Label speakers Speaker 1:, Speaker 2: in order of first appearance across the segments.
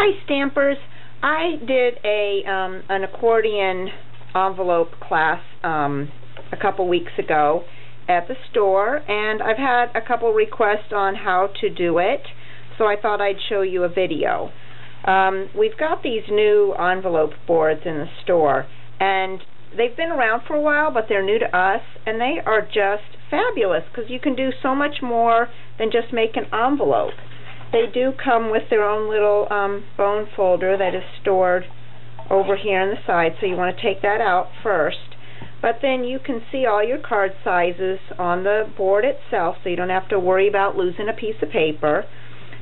Speaker 1: Hi Stampers. I did an accordion envelope class a couple weeks ago at the store, and I've had a couple requests on how to do it, so I thought I'd show you a video. We've got these new envelope boards in the store, and they've been around for a while, but they're new to us, and they are just fabulous because you can do so much more than just make an envelope. They do come with their own little bone folder that is stored over here on the side, so you want to take that out first. But then you can see all your card sizes on the board itself, so you don't have to worry about losing a piece of paper.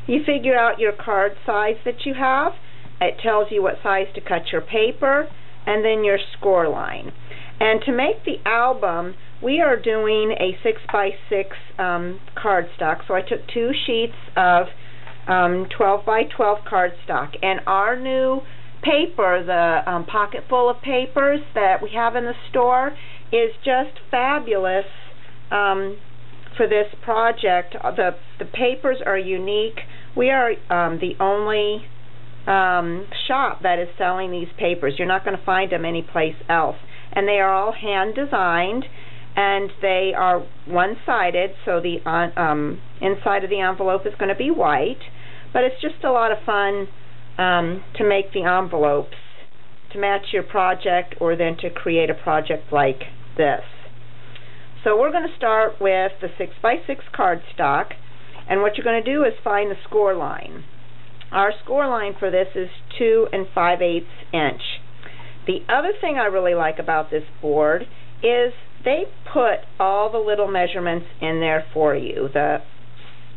Speaker 1: You figure out your card size that you have. It tells you what size to cut your paper, and then your score line. And to make the album, we are doing a 6x6 cardstock. So I took 2 sheets of 12x12 cardstock, and our new paper, the pocket full of papers that we have in the store, is just fabulous for this project. The papers are unique. We are the only shop that is selling these papers. You're not going to find them anyplace else, and they are all hand designed, and they are one-sided, so the inside of the envelope is going to be white. But it's just a lot of fun to make the envelopes to match your project, or then to create a project like this. So we're going to start with the 6x6 cardstock, and what you're going to do is find the score line. Our score line for this is 2 5/8 inch. The other thing I really like about this board is they put all the little measurements in there for you. The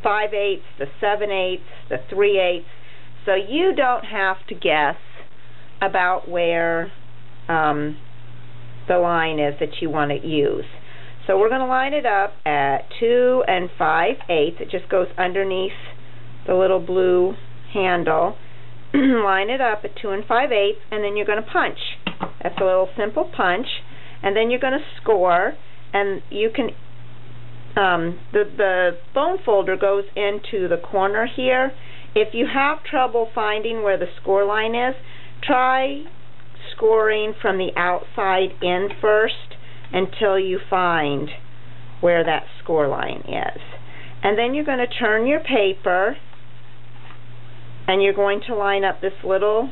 Speaker 1: 5/8, the 7/8, the 3/8, so you don't have to guess about where the line is that you want to use. So we're going to line it up at 2 5/8. It just goes underneath the little blue handle. Line it up at 2 5/8, and then you're going to punch. That's a little simple punch, and then you're going to score, and you can the bone folder goes into the corner here. If you have trouble finding where the score line is, try scoring from the outside in first until you find where that score line is. And then you're going to turn your paper, and you're going to line up this little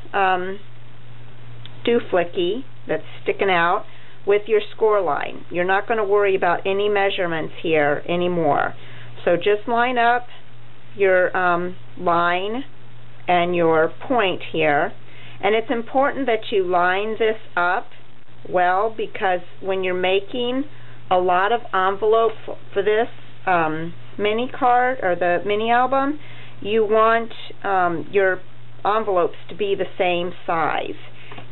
Speaker 1: dooflicky that's sticking out with your score line. You're not going to worry about any measurements here anymore. So just line up your line and your point here. And it's important that you line this up well, because when you're making a lot of envelopes for this mini card or the mini album, you want your envelopes to be the same size.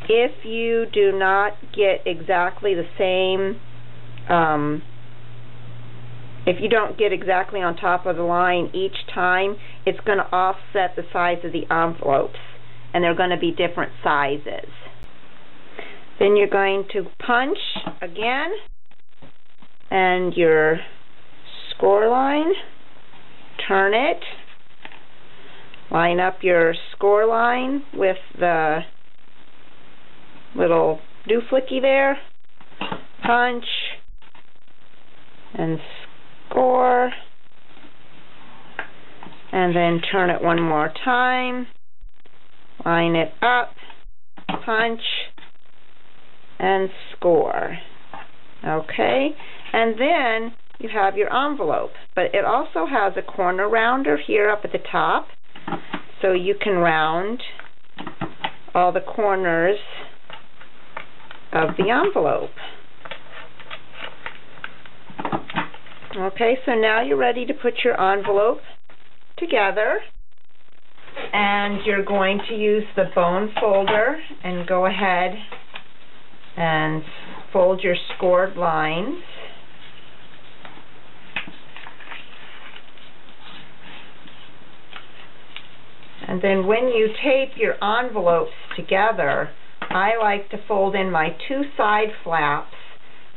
Speaker 1: If you do not get exactly the same, if you don't get exactly on top of the line each time, it's going to offset the size of the envelopes, and they're going to be different sizes. Then you're going to punch again, and your score line, turn it, line up your score line with the little dooflicky there, punch, and score, and then turn it one more time, line it up, punch, and score. Okay, and then you have your envelope, but it also has a corner rounder here up at the top, so you can round all the corners of the envelope. Okay, so now you're ready to put your envelope together, and you're going to use the bone folder and go ahead and fold your scored lines. And then when you tape your envelopes together, I like to fold in my 2 side flaps,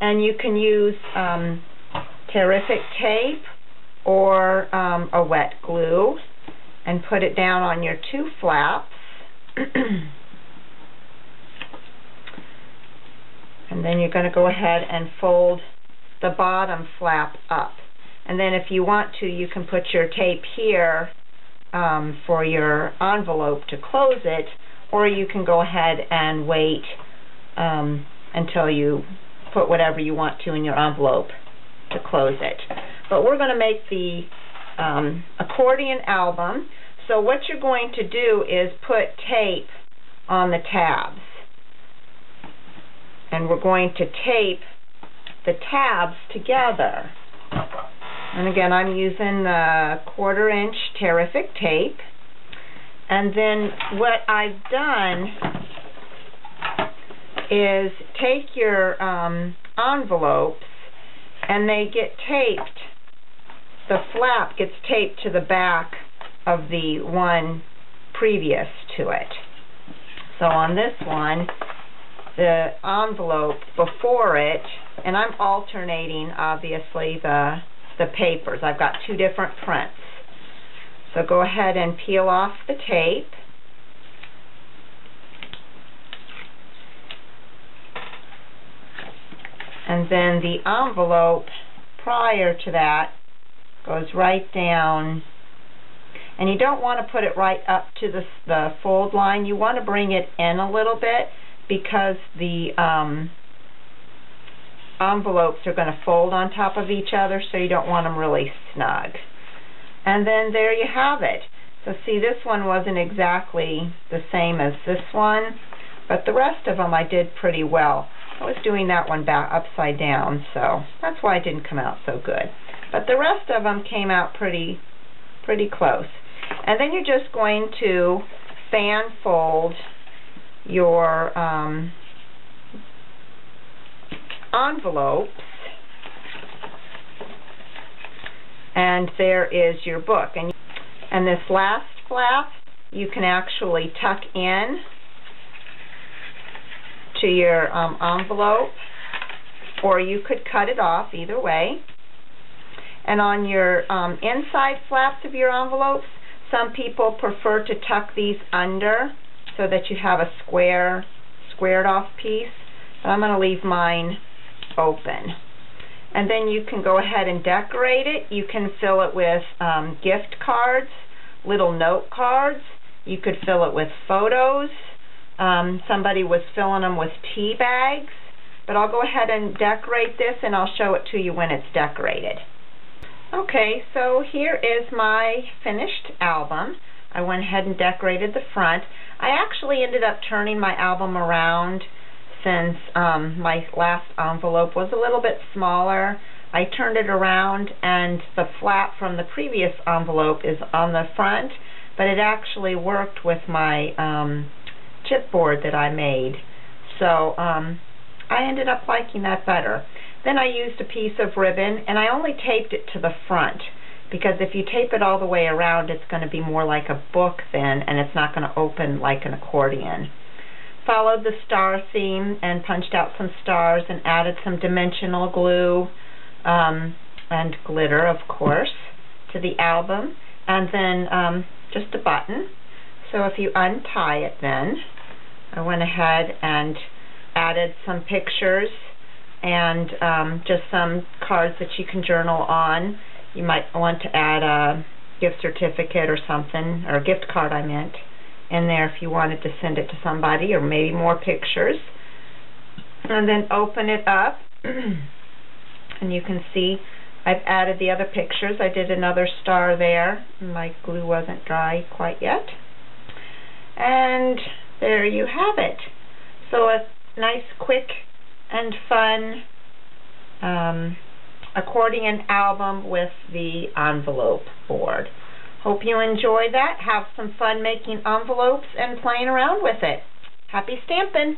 Speaker 1: and you can use terrific tape or a wet glue, and put it down on your 2 flaps, And then you're going to go ahead and fold the bottom flap up. And then if you want to, you can put your tape here for your envelope to close it, or you can go ahead and wait until you put whatever you want to in your envelope to close it. But we're going to make the accordion album. So what you're going to do is put tape on the tabs. And we're going to tape the tabs together. And again, I'm using the 1/4 inch Terrific tape. And then what I've done is take your envelopes, and they get taped, the flap gets taped to the back of the one previous to it. So on this one, the envelope before it, and I'm alternating obviously the papers. I've got 2 different prints. So go ahead and peel off the tape. And then the envelope prior to that goes right down. And you don't want to put it right up to the fold line. You want to bring it in a little bit because the envelopes are going to fold on top of each other, so you don't want them really snug. And then there you have it. So see, this one wasn't exactly the same as this one, but the rest of them I did pretty well. I was doing that one back upside down, so that's why it didn't come out so good. But the rest of them came out pretty close. And then you're just going to fan fold your envelopes, and there is your book. And this last flap you can actually tuck in to your envelope, or you could cut it off, either way. And on your inside flaps of your envelopes, some people prefer to tuck these under so that you have a squared off piece. But I'm going to leave mine open. And then you can go ahead and decorate it. You can fill it with gift cards, little note cards. You could fill it with photos. Somebody was filling them with tea bags. But I'll go ahead and decorate this, and I'll show it to you when it's decorated. Okay, so here is my finished album. I went ahead and decorated the front. I actually ended up turning my album around since my last envelope was a little bit smaller. I turned it around, and the flap from the previous envelope is on the front, but it actually worked with my chipboard that I made. So I ended up liking that better. Then I used a piece of ribbon, and I only taped it to the front, because if you tape it all the way around, it's going to be more like a book then, and it's not going to open like an accordion. Followed the star theme and punched out some stars and added some dimensional glue and glitter, of course, to the album. And then just a button. So if you untie it then, I went ahead and added some pictures and just some cards that you can journal on. You might want to add a gift certificate or something, or a gift card I meant, in there if you wanted to send it to somebody, or maybe more pictures. And then open it up and you can see I've added the other pictures. I did another star there. My glue wasn't dry quite yet. And there you have it. So a nice, quick and fun accordion album with the envelope board. Hope you enjoy that. Have some fun making envelopes and playing around with it. Happy stamping!